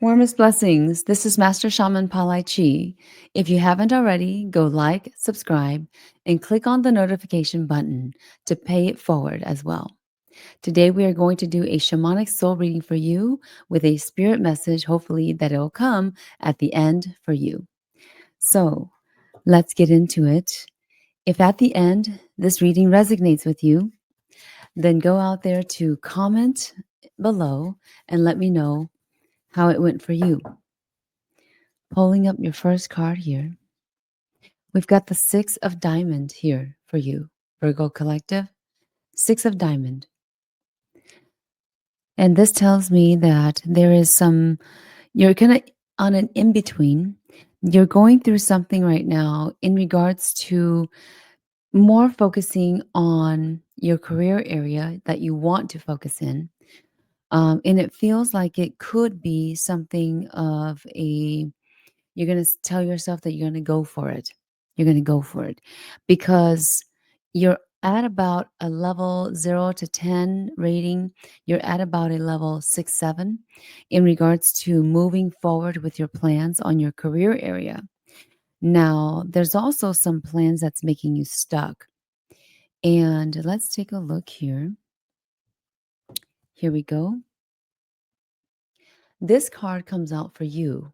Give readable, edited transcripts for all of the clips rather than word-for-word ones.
Warmest blessings. This is Mastershamanpalichee. If you haven't already, go like, subscribe, and click on the notification button to pay it forward as well. Today, we are going to do a shamanic soul reading for you with a spirit message, hopefully, that it will come at the end for you. So, let's get into it. If at the end this reading resonates with you, then go out there to comment below and let me know how it went for you. Pulling up your first card here. We've got the Six of Diamond here for you, Virgo Collective. Six of Diamond. And this tells me that there is you're kind of on an in between. You're going through something right now in regards to more focusing on your career area that you want to focus in. And it feels like it could be something of you're going to tell yourself that you're going to go for it. You're going to go for it because you're at about a level 0 to 10 rating. You're at about a level 6, 7 in regards to moving forward with your plans on your career area. Now, there's also some plans that's making you stuck. And let's take a look here. Here we go. This card comes out for you.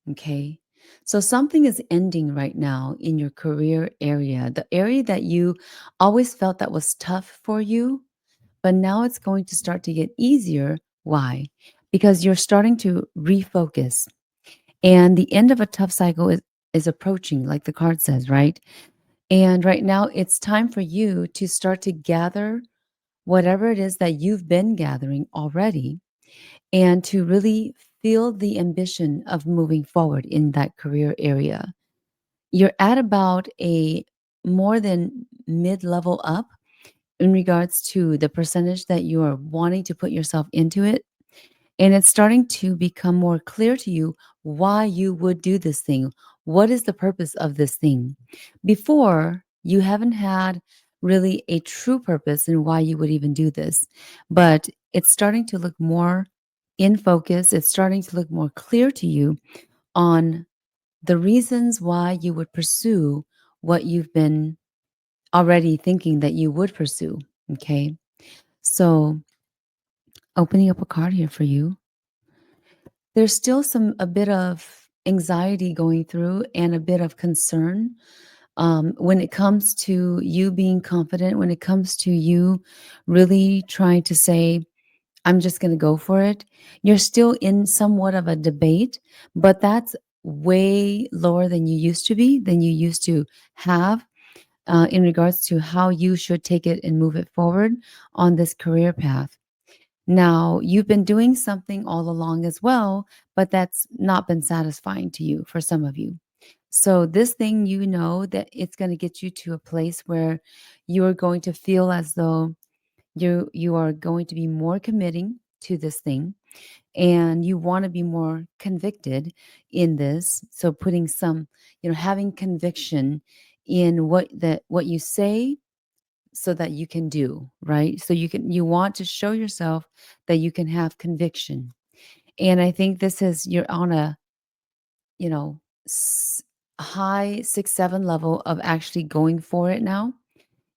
Okay. So something is ending right now in your career area, the area that you always felt that was tough for you, but now it's going to start to get easier. Why? Because you're starting to refocus. And the end of a tough cycle is approaching, like the card says, right? And right now it's time for you to start to gather whatever it is that you've been gathering already and to really feel the ambition of moving forward in that career area. You're at about a more than mid level up in regards to the percentage that you are wanting to put yourself into it. And it's starting to become more clear to you why you would do this thing. What is the purpose of this thing? Before, you haven't had really a true purpose in why you would even do this, but it's starting to look more in focus. It's starting to look more clear to you on the reasons why you would pursue what you've been already thinking that you would pursue. Okay. So, opening up a card here for you. There's still a bit of anxiety going through and a bit of concern when it comes to you being confident, when it comes to you really trying to say, I'm just going to go for it. You're still in somewhat of a debate, but that's way lower than you used to be, than you used to have in regards to how you should take it and move it forward on this career path. Now, you've been doing something all along as well, but that's not been satisfying to you for some of you. So, this thing, you know that it's going to get you to a place where you're going to feel as though you are going to be more committing to this thing and you want to be more convicted in this. So putting some, having conviction in what you say so that you can do, right? So you want to show yourself that you can have conviction. And I think this is you're on a, you know, s- high 6, 7 level of actually going for it now.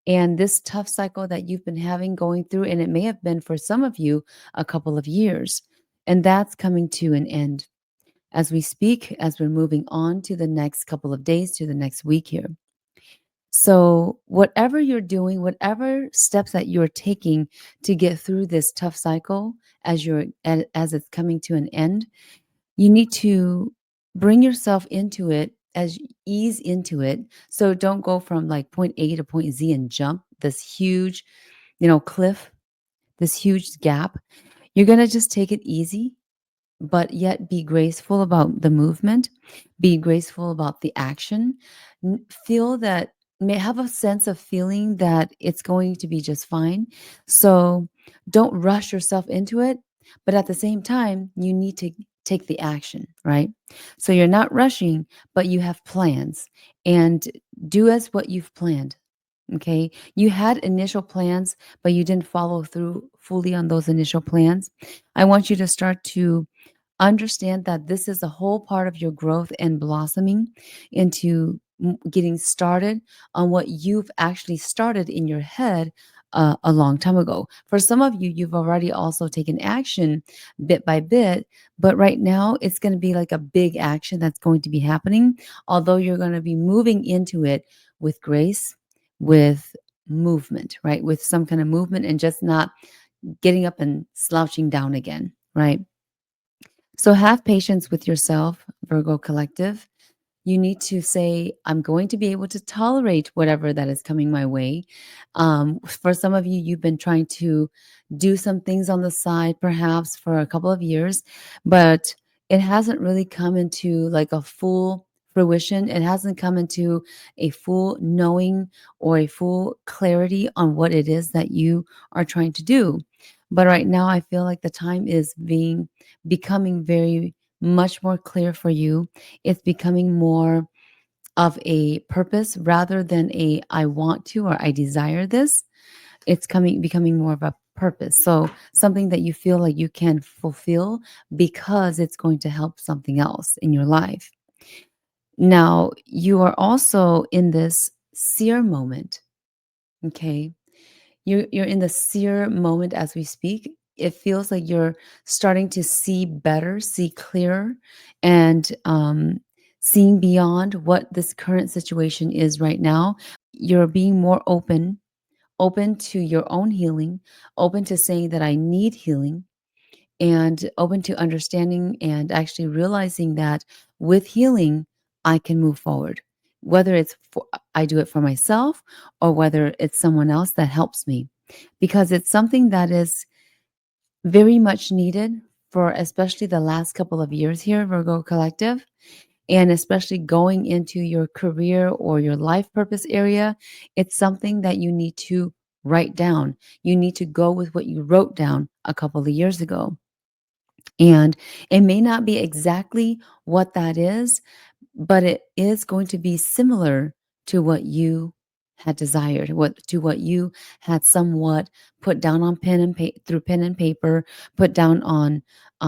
And this tough cycle that you've been having going through, and it may have been for some of you a couple of years, and that's coming to an end as we speak, as we're moving on to the next couple of days, to the next week here. So, whatever you're doing, whatever steps that you're taking to get through this tough cycle as it's coming to an end, you need to bring yourself into it as ease into it. So don't go from like point A to point Z and jump this huge, cliff, this huge gap. You're going to just take it easy, but yet be graceful about the movement, be graceful about the action. Feel that, may have a sense of feeling that it's going to be just fine. So don't rush yourself into it, but at the same time, you need to take the action, right? So you're not rushing, but you have plans and do as what you've planned. Okay. You had initial plans, but you didn't follow through fully on those initial plans. I want you to start to Understand that this is a whole part of your growth and blossoming into getting started on what you've actually started in your head a long time ago. For some of you, you've already also taken action bit by bit, but right now it's going to be like a big action that's going to be happening, although you're going to be moving into it with grace, with movement, right? With some kind of movement and just not getting up and slouching down again, right? So have patience with yourself, Virgo Collective. You need to say, I'm going to be able to tolerate whatever that is coming my way. For some of you, you've been trying to do some things on the side, perhaps for a couple of years, but it hasn't really come into like a full fruition. It hasn't come into a full knowing or a full clarity on what it is that you are trying to do. But right now, I feel like the time is becoming very much more clear for you. It's becoming more of a purpose rather than a I want to or I desire this. It's becoming more of a purpose. So something that you feel like you can fulfill because it's going to help something else in your life. Now, you are also in this seer moment, okay? You're in the seer moment as we speak. It feels like you're starting to see better, see clearer, and seeing beyond what this current situation is right now. You're being more open to your own healing, open to saying that I need healing, and open to understanding and actually realizing that with healing, I can move forward. Whether I do it for myself or whether it's someone else that helps me, because it's something that is very much needed for especially the last couple of years here, Virgo Collective, and especially going into your career or your life purpose area. It's something that you need to write down. You need to go with what you wrote down a couple of years ago. And it may not be exactly what that is, but it is going to be similar to what you had desired, what you had somewhat put down on through pen and paper, put down on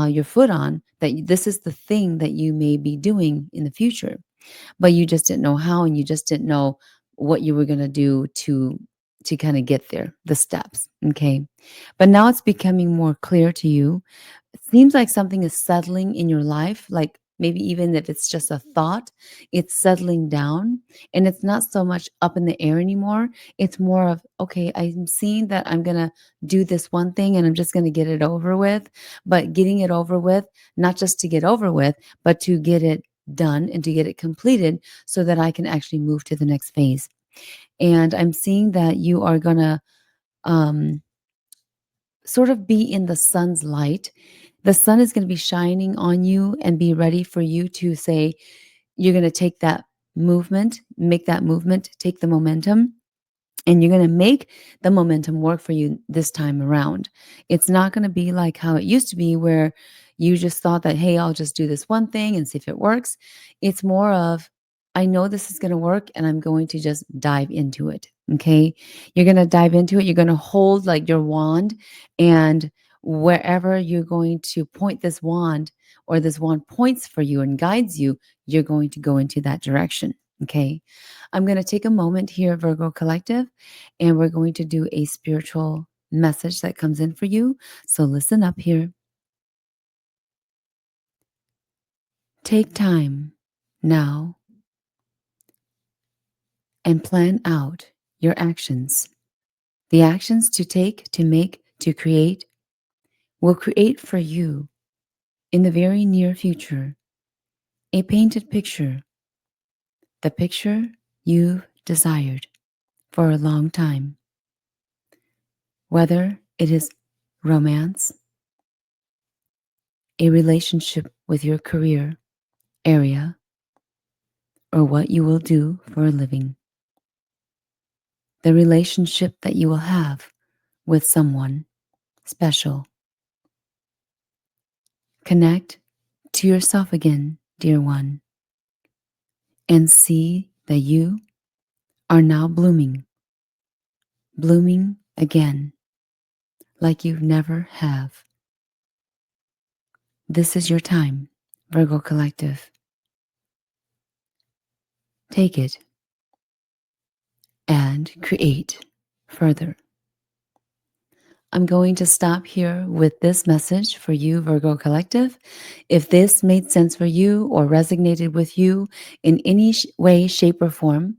your foot on that this is the thing that you may be doing in the future, but you just didn't know how, and you just didn't know what you were going to do to kind of get there, the steps. Okay, but now it's becoming more clear to you. It seems like something is settling in your life, like maybe even if it's just a thought, it's settling down and it's not so much up in the air anymore. It's more of, okay, I'm seeing that I'm going to do this one thing and I'm just going to get it over with, but getting it over with, not just to get over with, but to get it done and to get it completed so that I can actually move to the next phase. And I'm seeing that you are going to um, sort of be in the sun's light. The sun is going to be shining on you and be ready for you to say, you're going to take that movement, make that movement, take the momentum, and you're going to make the momentum work for you this time around. It's not going to be like how it used to be where you just thought that, hey, I'll just do this one thing and see if it works. It's more of, I know this is going to work and I'm going to just dive into it. Okay. You're going to dive into it. You're going to hold like your wand, and wherever you're going to point this wand or this wand points for you and guides you, you're going to go into that direction. Okay. I'm going to take a moment here, Virgo Collective, and we're going to do a spiritual message that comes in for you. So listen up here. Take time now and plan out your actions. The actions to take, to make, to create will create for you in the very near future a painted picture, the picture you've desired for a long time. Whether it is romance, a relationship with your career area, or what you will do for a living. The relationship that you will have with someone special. Connect to yourself again, dear one, and see that you are now blooming again like you never have. This is your time, Virgo Collective. Take it and create further. I'm going to stop here with this message for you, Virgo Collective. If this made sense for you or resonated with you in any way, shape, or form,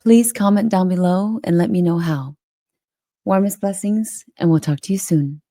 please comment down below and let me know how. Warmest blessings, and we'll talk to you soon.